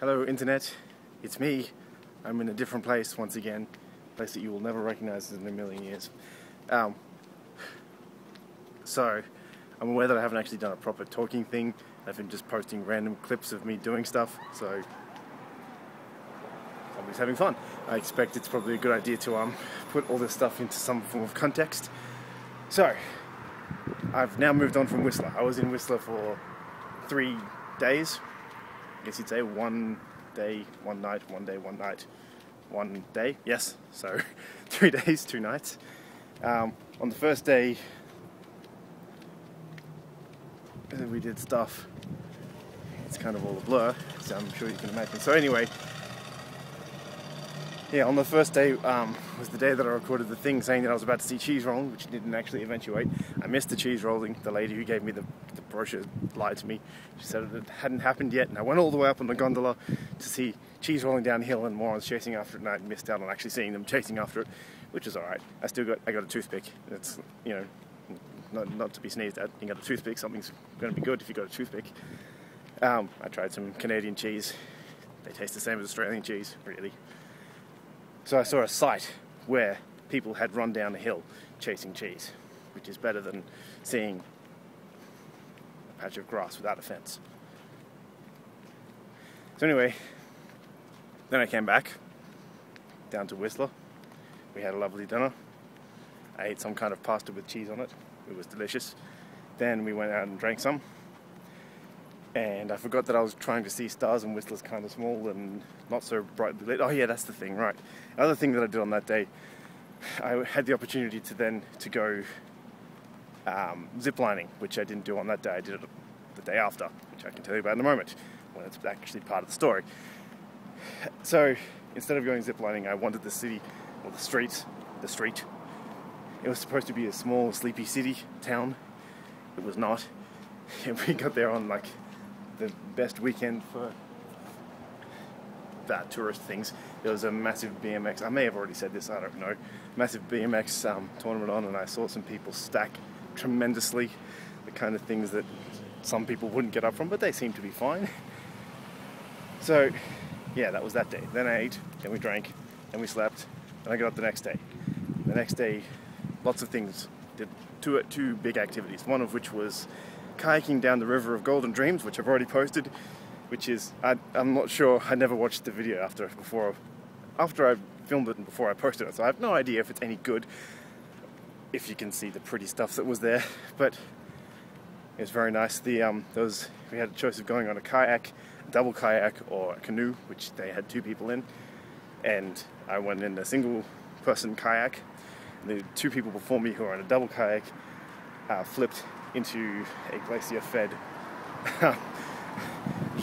Hello Internet, it's me. I'm in a different place once again, a place that you will never recognize in a million years. So, I'm aware that I haven't actually done a proper talking thing. I've been just posting random clips of me doing stuff, so somebody's having fun. I expect it's probably a good idea to put all this stuff into some form of context. So, I've now moved on from Whistler. I was in Whistler for 3 days. I guess you'd say 1 day, 1 night, 1 day, 1 night, 1 day. Yes, so 3 days, 2 nights. On the first day, we did stuff. It's kind of all a blur, so I'm sure you can imagine. So anyway, yeah, on the first day was the day that I recorded the thing saying that I was about to see cheese rolling, which didn't actually eventuate. I missed the cheese rolling. The lady who gave me the brochure lied to me. She said it hadn't happened yet, and I went all the way up on the gondola to see cheese rolling downhill and morons chasing after it, and I missed out on actually seeing them chasing after it, which is alright. I got a toothpick. It's, you know, not to be sneezed at. You got a toothpick, something's going to be good if you got a toothpick. I tried some Canadian cheese. They taste the same as Australian cheese, really. So I saw a site where people had run down a hill chasing cheese, which is better than seeing a patch of grass without a fence. So anyway, then I came back down to Whistler. We had a lovely dinner. I ate some kind of pasta with cheese on it. It was delicious. Then we went out and drank some. And I forgot that I was trying to see stars, and Whistler's kind of small and not so brightly lit. Oh yeah, that's the thing, right. Another thing that I did on that day, I had the opportunity to go ziplining, which I didn't do on that day. I did it the day after, which I can tell you about in a moment, when it's actually part of the story. So, instead of going ziplining, I wanted the city, or the street. It was supposed to be a small, sleepy city, town. It was not. And we got there on like the best weekend for that tourist things. There was a massive BMX, I may have already said this, I don't know, massive BMX tournament on, and I saw some people stack tremendously, the kind of things that some people wouldn't get up from, but they seemed to be fine. So yeah, that was that day. Then I ate, then we drank, then we slept, and I got up the next day. The next day, lots of things. Did two big activities, one of which was kayaking down the river of Golden Dreams, which I've already posted, which is, I'm not sure, I never watched the video after I filmed it and before I posted it, so I have no idea if it's any good, if you can see the pretty stuff that was there, but it was very nice. We had a choice of going on a kayak, a double kayak, or a canoe, which they had 2 people in, and I went in a single person kayak. The 2 people before me who were on a double kayak flipped into a glacier-fed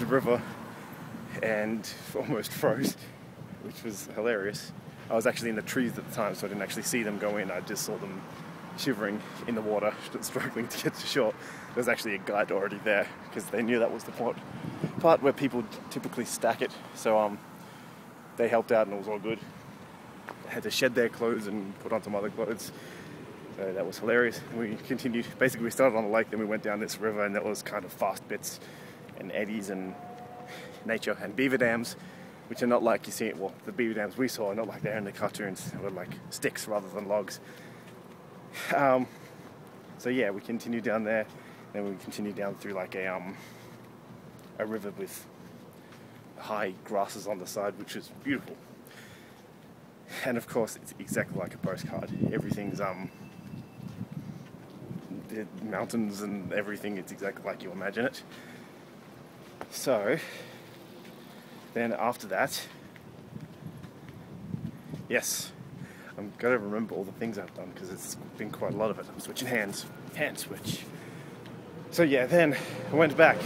river and almost froze, which was hilarious. I was actually in the trees at the time, so I didn't actually see them go in. I just saw them shivering in the water, struggling to get to shore. There was actually a guide already there, because they knew that was the part where people typically stack it, so they helped out and it was all good. They had to shed their clothes and put on some other clothes. So that was hilarious. We continued, basically we started on the lake, then we went down this river, and there was kind of fast bits and eddies and nature and beaver dams, which are not like you see it, well, the beaver dams we saw are not like they're in the cartoons. They were like sticks rather than logs. So yeah, we continued down there, then we continued down through like a river with high grasses on the side, which was beautiful. And of course, it's exactly like a postcard. Everything's the mountains and everything, it's exactly like you imagine it. So then after that, yes, I'm gonna remember all the things I've done, because it's been quite a lot of it. I'm switching hands, hand switch. So yeah, then I went back,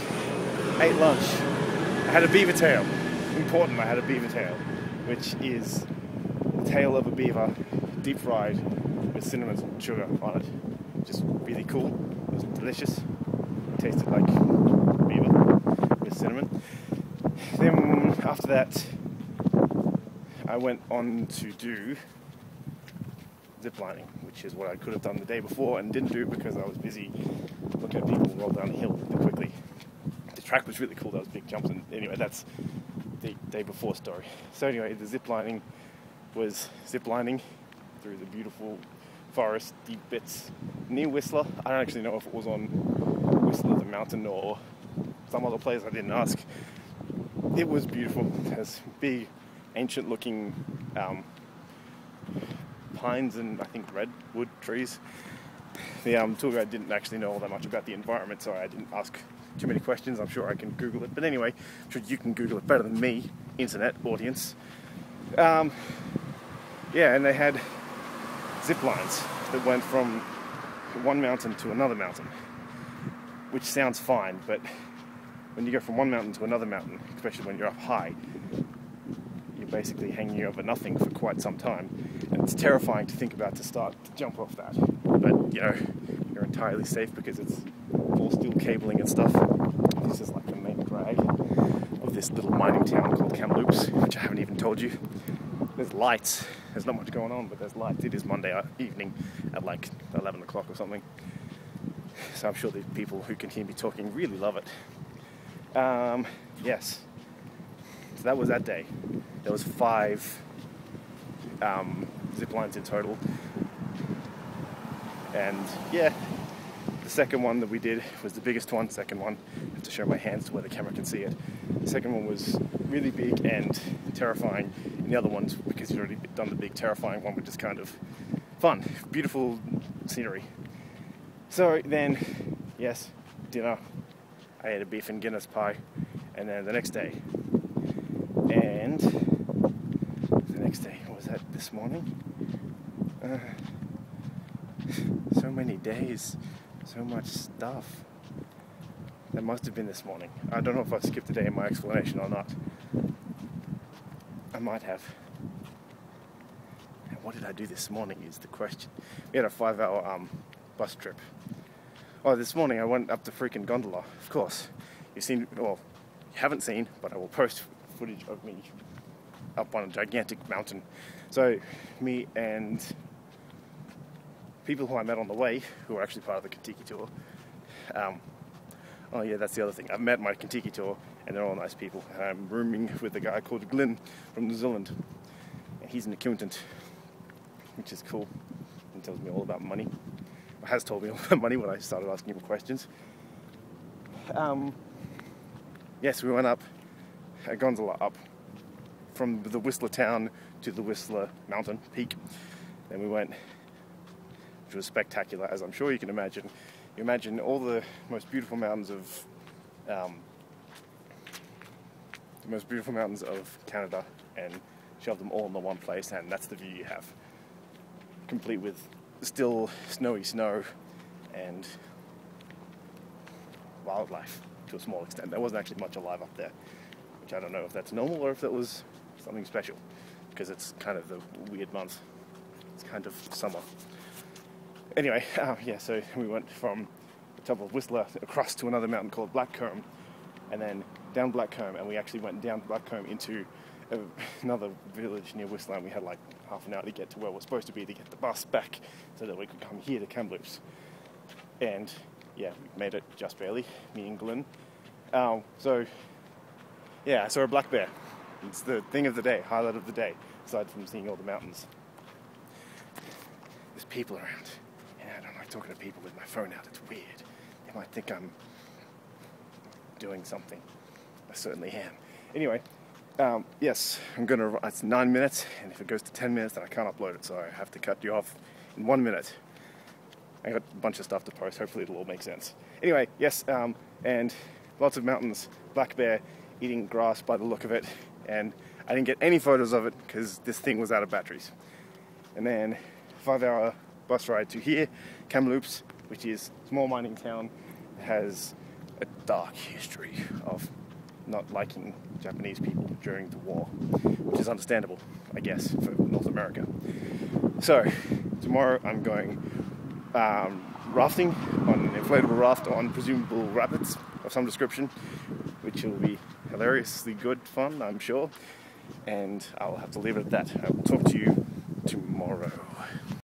ate lunch, I had a beaver tail. Important, I had a beaver tail, which is the tail of a beaver, deep fried with cinnamon sugar on it. Just really cool. It was delicious. It tasted like beaver with cinnamon. Then after that, I went on to do ziplining, which is what I could have done the day before and didn't do because I was busy looking at people roll down the hill really quickly. The track was really cool. That was big jumps, and anyway, that's the day before story. So anyway, the ziplining was ziplining through the beautiful forest, deep bits near Whistler. I don't actually know if it was on Whistler the mountain or some other place, I didn't ask. It was beautiful. It has big, ancient looking pines and I think redwood trees. The tour guide didn't actually know all that much about the environment, so I didn't ask too many questions. I'm sure I can Google it. But anyway, I'm sure you can Google it better than me, internet audience. Yeah, and they had zip lines that went from one mountain to another mountain, which sounds fine, but when you go from one mountain to another mountain, especially when you're up high, you're basically hanging over nothing for quite some time, and it's terrifying to think about to start to jump off that. But you know, you're entirely safe because it's all steel cabling and stuff. This is like the main drag of this little mining town called Kamloops, which I haven't even told you. There's lights. There's not much going on, but there's lights. It is Monday evening at like 11 o'clock or something. So I'm sure the people who can hear me talking really love it. Yes. So that was that day. There was 5 zip lines in total. And yeah, the second one that we did was the biggest one. Second one, I have to show my hands to where the camera can see it. The second one was really big and terrifying. And the other ones, because you'd already done the big terrifying one, were just kind of fun. Beautiful scenery. So then, yes, dinner. I ate a beef and Guinness pie. And then the next day. And the next day, what was that, this morning? So many days, so much stuff. That must have been this morning. I don't know if I skipped a day in my explanation or not. I might have. And what did I do this morning is the question. We had a 5-hour bus trip. Oh, this morning I went up the freaking gondola, of course. You've seen, well, you haven't seen, but I will post footage of me up on a gigantic mountain. So, me and people who I met on the way, who were actually part of the Kentucky tour. Oh yeah, that's the other thing. I've met my Kentucky tour, and they're all nice people. I'm rooming with a guy called Glenn from New Zealand. And he's an accountant, which is cool. He tells me all about money. Or has told me all about money when I started asking him questions. Yes, we went up a gondola up from the Whistler town to the Whistler mountain peak. Then we went, which was spectacular, as I'm sure you can imagine. You imagine all the most beautiful mountains of Canada and shove them all in the one place, and that's the view you have, complete with still snowy snow and wildlife to a small extent. There wasn't actually much alive up there, which I don't know if that's normal or if that was something special, because it's kind of the weird month. It's kind of summer. Anyway, yeah, so we went from the top of Whistler across to another mountain called Blackcomb, and then down Blackcomb, and we actually went down Blackcomb into another village near Whistler, and we had like half an hour to get to where we're supposed to be to get the bus back so that we could come here to Kamloops. And yeah, we made it just barely, me and Glenn. So yeah, I saw a black bear. It's the thing of the day, highlight of the day, aside from seeing all the mountains. There's people around. And I don't like talking to people with my phone out. It's weird. They might think I'm doing something. I certainly am. Anyway, yes, it's 9 minutes, and if it goes to 10 minutes, then I can't upload it, so I have to cut you off in 1 minute. I got a bunch of stuff to post. Hopefully it'll all make sense. Anyway, yes, and lots of mountains, black bear eating grass by the look of it, and I didn't get any photos of it because this thing was out of batteries. And then 5-hour bus ride to here, Kamloops, which is a small mining town, has a dark history of not liking Japanese people during the war, which is understandable, I guess, for North America. So, tomorrow I'm going rafting on an inflatable raft on presumable rapids of some description, which will be hilariously good fun, I'm sure, and I'll have to leave it at that. I will talk to you tomorrow.